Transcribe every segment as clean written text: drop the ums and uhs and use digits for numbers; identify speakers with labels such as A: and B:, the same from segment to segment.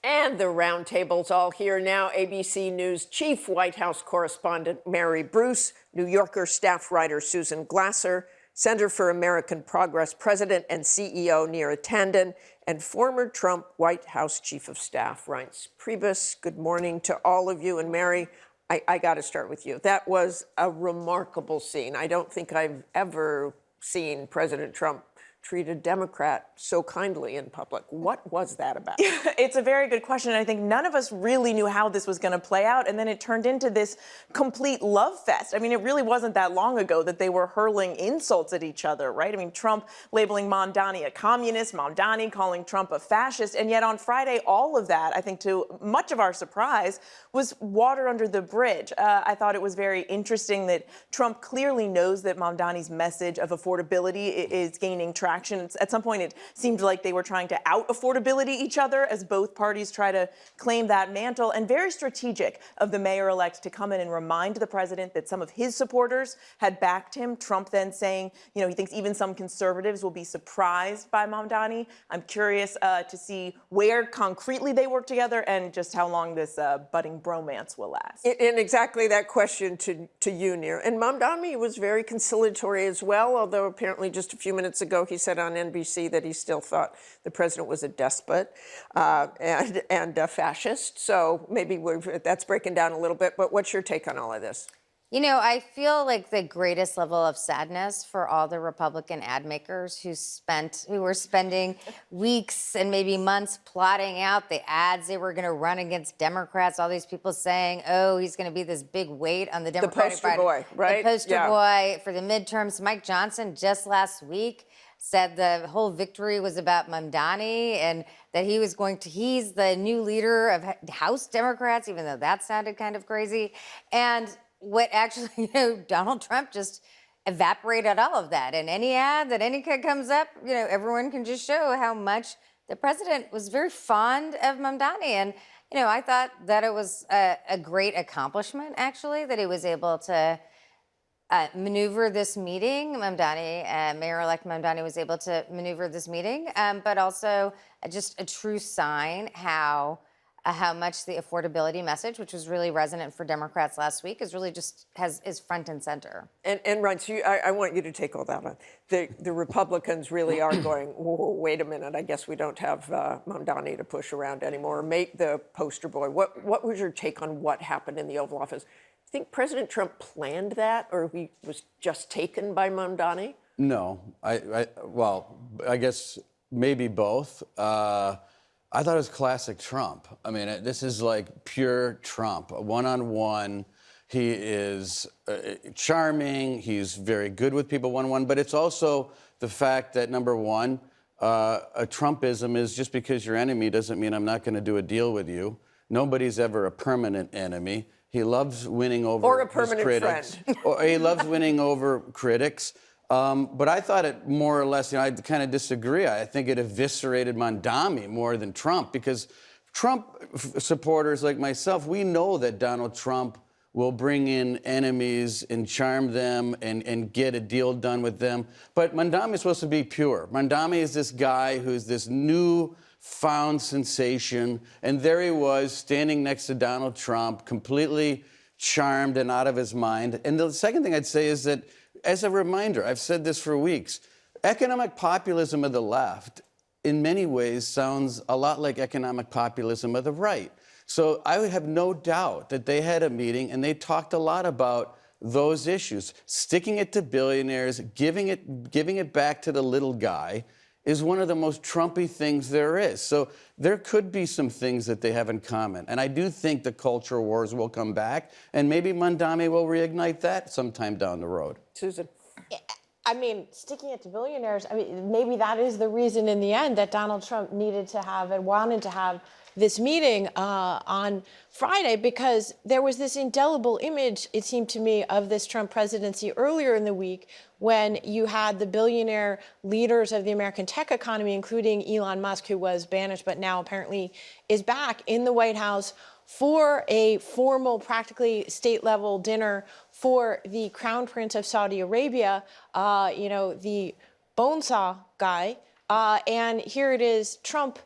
A: And the roundtable's all here now. ABC News chief White House correspondent Mary Bruce, New Yorker staff writer Susan Glasser, Center for American Progress president and CEO Neera Tanden, and former Trump White House chief of staff Reince Priebus. Good morning to all of you. And Mary, I got to start with you. That was a remarkable scene. I don't think I've ever seen President Trump treat a Democrat so kindly in public. What was that about?
B: It's a very good question, and I think none of us really knew how this was going to play out, and then it turned into this complete love fest. I mean, it really wasn't that long ago that they were hurling insults at each other, right? I mean, Trump labeling Mamdani a communist, Mamdani calling Trump a fascist, and yet on Friday, all of that, I think to much of our surprise, was water under the bridge. I thought it was very interesting that Trump clearly knows that Mamdani's message of affordability is gaining traction. At some point, it seemed like they were trying to out-affordability each other as both parties try to claim that mantle. And very strategic of the mayor-elect to come in and remind the president that some of his supporters had backed him. Trump then saying, you know, he thinks even some conservatives will be surprised by Mamdani. I'm curious to see where concretely they work together and just how long this budding bromance will last.
A: And exactly that question to you, Neera. And Mamdani was very conciliatory as well, although apparently just a few minutes ago he said on NBC that he still thought the president was a despot and a fascist. So maybe that's breaking down a little bit. But what's your take on all of this?
C: You know, I feel like the greatest level of sadness for all the Republican ad makers who were spending weeks and maybe months plotting out the ads they were going to run against Democrats. All these people saying, "Oh, he's going to be this big weight on the Democratic Party."
A: The poster boy, right?
C: The poster boy for the midterms. Mike Johnson just last week said the whole victory was about Mamdani and that he's the new leader of House Democrats, even though that sounded kind of crazy. And what actually, you know, Donald Trump just evaporated all of that. And any ad that any kid comes up, you know, everyone can just show how much the president was very fond of Mamdani. And, you know, I thought that it was a great accomplishment, actually, that he was able to maneuver this meeting. Mayor-elect Mamdani was able to maneuver this meeting, but also just a true sign how much the affordability message, which was really resonant for Democrats last week, is really just is front and center.
A: And Reince, I want you to take all that on. The Republicans really are going, whoa, wait a minute, I guess we don't have Mamdani to push around anymore, make the poster boy. What was your take on what happened in the Oval Office? Do you think President Trump planned that, or he was just taken by Mamdani?
D: No, well, I guess maybe both. I thought it was classic Trump. I mean, this is like pure Trump, one-on-one. He is charming. He's very good with people one-on-one. But it's also the fact that, number one, a Trumpism is just because you're enemy doesn't mean I'm not going to do a deal with you. Nobody's ever a permanent enemy. He loves winning over his critics.
A: Friend.
D: Or he loves winning over critics. But I thought it more or less, you know, I kind of disagree. I think it eviscerated Mamdani more than Trump, because Trump supporters like myself, we know that Donald Trump will bring in enemies and charm them and get a deal done with them. But Mamdani is supposed to be pure. Mamdani is this guy who's this new found sensation, and there he was standing next to Donald Trump, completely charmed and out of his mind. And the second thing I'd say is that, as a reminder, I've said this for weeks, economic populism of the left in many ways sounds a lot like economic populism of the right. So I would have no doubt that they had a meeting and they talked a lot about those issues. Sticking it to billionaires, giving it back to the little guy is one of the most Trumpy things there is. So there could be some things that they have in common. And I do think the culture wars will come back, and maybe Mamdani will reignite that sometime down the road.
A: Susan?
E: I mean, sticking it to billionaires, I mean, maybe that is the reason in the end that Donald Trump needed to have and wanted to have this meeting on Friday, because there was this indelible image, it seemed to me, of this Trump presidency earlier in the week when you had the billionaire leaders of the American tech economy, including Elon Musk, who was banished but now apparently is back in the White House for a formal, practically state-level dinner for the Crown Prince of Saudi Arabia, you know, the bone saw guy. And here it is, Trump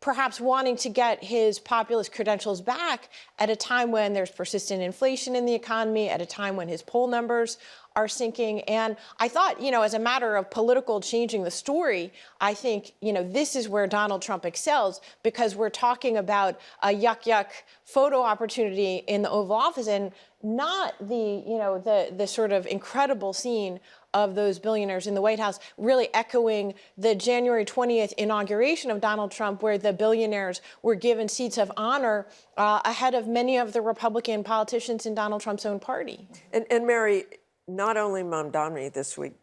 E: perhaps wanting to get his populist credentials back at a time when there's persistent inflation in the economy, at a time when his poll numbers are sinking. And I thought, as a matter of political changing the story, I think, this is where Donald Trump excels, because we're talking about a yuck photo opportunity in the Oval Office and not the sort of incredible scene of those billionaires in the White House, really echoing the January 20th inauguration of Donald Trump, where the billionaires were given seats of honor ahead of many of the Republican politicians in Donald Trump's own party.
A: And Mary, not only Mamdani this week,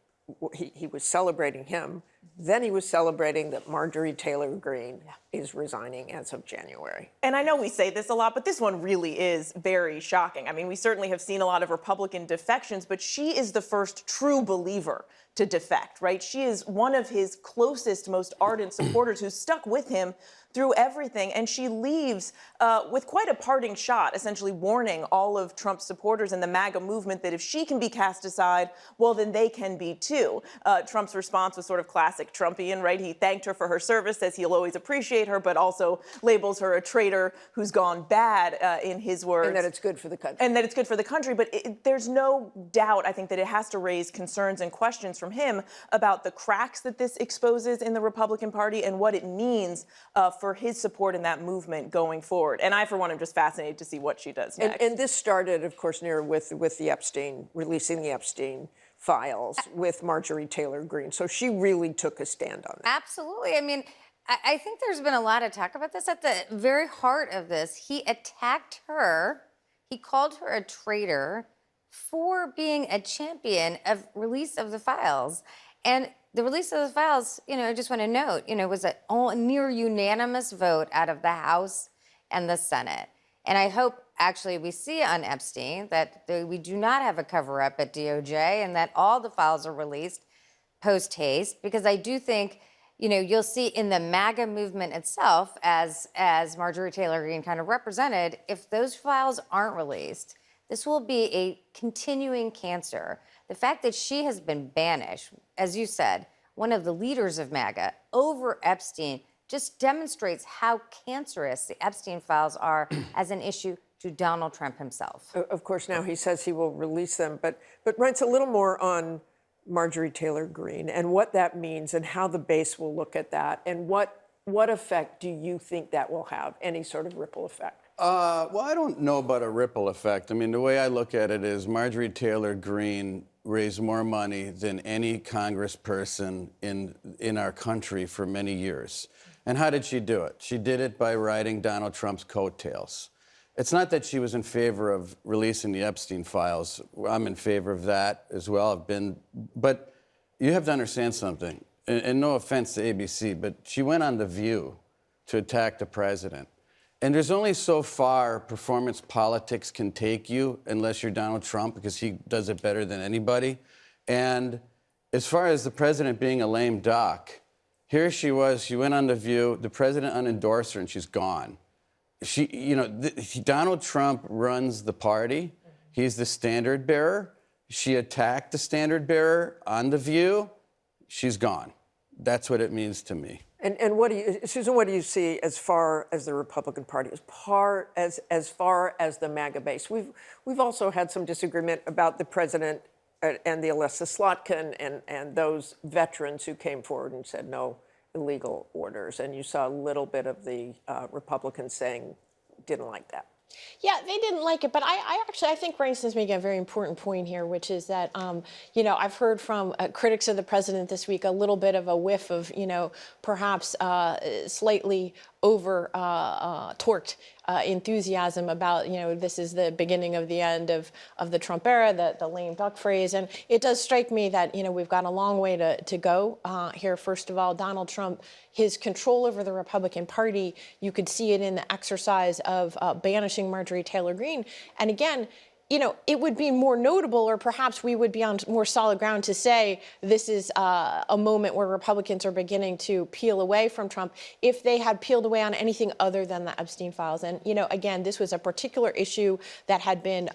A: he was celebrating him, then he was celebrating that Marjorie Taylor Greene is resigning as of January.
B: And I know we say this a lot, but this one really is very shocking. I mean, we certainly have seen a lot of Republican defections, but she is the first true believer to defect, right? She is one of his closest, most ardent supporters who's stuck with him through everything. And she leaves with quite a parting shot, essentially warning all of Trump's supporters and the MAGA movement that if she can be cast aside, well, then they can be too. Trump's response was sort of classic Trumpian, right? He thanked her for her service, says he'll always appreciate her, but also labels her a traitor who's gone bad, in his words.
A: And that it's good for the country.
B: And that it's good for the country. But there's no doubt, I think, that it has to raise concerns and questions from him about the cracks that this exposes in the Republican Party and what it means for his support in that movement going forward. And I, for one, am just fascinated to see what she does next.
A: And this started, of course, near with the Epstein, releasing the Epstein files with Marjorie Taylor Greene. So she really took a stand on that.
C: Absolutely. I mean, I think there's been a lot of talk about this. At the very heart of this, he attacked her. He called her a traitor for being a champion of release of the files. And the release of the files, I just want to note, was a near unanimous vote out of the House and the Senate. And I hope, actually, we see on Epstein that we do not have a cover-up at DOJ and that all the files are released post-haste, because I do think, you'll see in the MAGA movement itself, as Marjorie Taylor Greene kind of represented, if those files aren't released, this will be a continuing cancer. The fact that she has been banished, as you said, one of the leaders of MAGA, over Epstein, just demonstrates how cancerous the Epstein files are as an issue to Donald Trump himself.
A: Of course, now he says he will release them, but writes a little more on Marjorie Taylor Greene and what that means and how the base will look at that, and what effect do you think that will have, any sort of ripple effect?
D: Well, I don't know about a ripple effect. I mean, the way I look at it is Marjorie Taylor Greene raised more money than any congressperson in our country for many years. And how did she do it? She did it by riding Donald Trump's coattails. It's not that she was in favor of releasing the Epstein files. I'm in favor of that as well. But you have to understand something, and no offense to ABC, but she went on The View to attack the president. And there's only so far performance politics can take you unless you're Donald Trump, because he does it better than anybody. And as far as the president being a lame duck, here she was, she went on The View, the president unendorsed her, and she's gone. Donald Trump runs the party. He's the standard bearer. She attacked the standard bearer on The View. She's gone. That's what it means to me.
A: And Susan, what do you see as far as the Republican Party, as far as the MAGA base? We've also had some disagreement about the president and the Alessa Slotkin and those veterans who came forward and said no illegal orders. And you saw a little bit of the Republicans saying didn't like that.
E: Yeah, they didn't like it, but I think Rainson's making a very important point here, which is that, I've heard from critics of the president this week a little bit of a whiff of, perhaps slightly over torqued enthusiasm about, this is the beginning of the end of the Trump era, the lame duck phrase. And it does strike me that, we've got a long way to go here. First of all, Donald Trump, his control over the Republican Party, you could see it in the exercise of banishing Marjorie Taylor Greene. And again, it would be more notable, or perhaps we would be on more solid ground to say this is a moment where Republicans are beginning to peel away from Trump if they had peeled away on anything other than the Epstein files. And, again, this was a particular issue that had been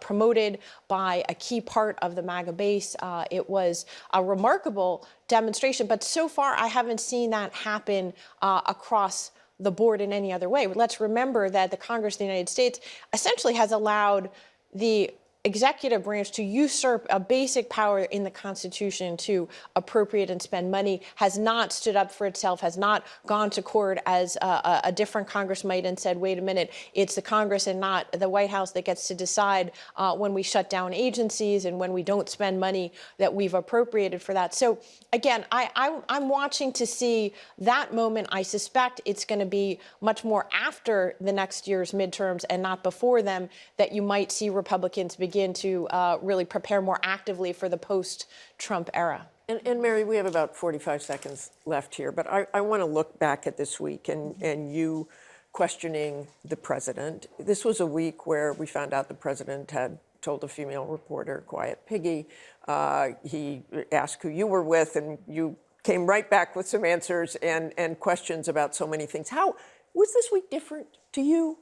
E: promoted by a key part of the MAGA base. It was a remarkable demonstration, but so far I haven't seen that happen across the board in any other way. Let's remember that the Congress of the United States essentially has allowed the executive branch to usurp a basic power in the Constitution to appropriate and spend money, has not stood up for itself, has not gone to court as a different Congress might and said, wait a minute, it's the Congress and not the White House that gets to decide when we shut down agencies and when we don't spend money that we've appropriated for that. So again, I'm watching to see that moment. I suspect it's going to be much more after the next year's midterms and not before them that you might see Republicans begin to really prepare more actively for the post-Trump era.
A: And Mary, we have about 45 seconds left here, but I want to look back at this week and you questioning the president. This was a week where we found out the president had told a female reporter, Quiet Piggy, he asked who you were with, and you came right back with some answers and questions about so many things. How was this week different to you?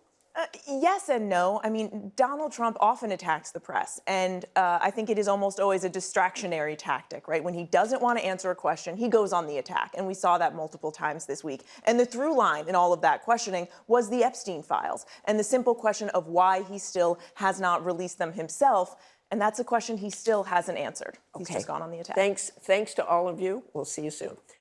B: Yes and no. I mean, Donald Trump often attacks the press, and I think it is almost always a distractionary tactic, right? When he doesn't want to answer a question, he goes on the attack, and we saw that multiple times this week. And the through line in all of that questioning was the Epstein files, and the simple question of why he still has not released them himself, and that's a question he still hasn't answered. He's just gone on the attack.
A: Thanks to all of you. We'll see you soon.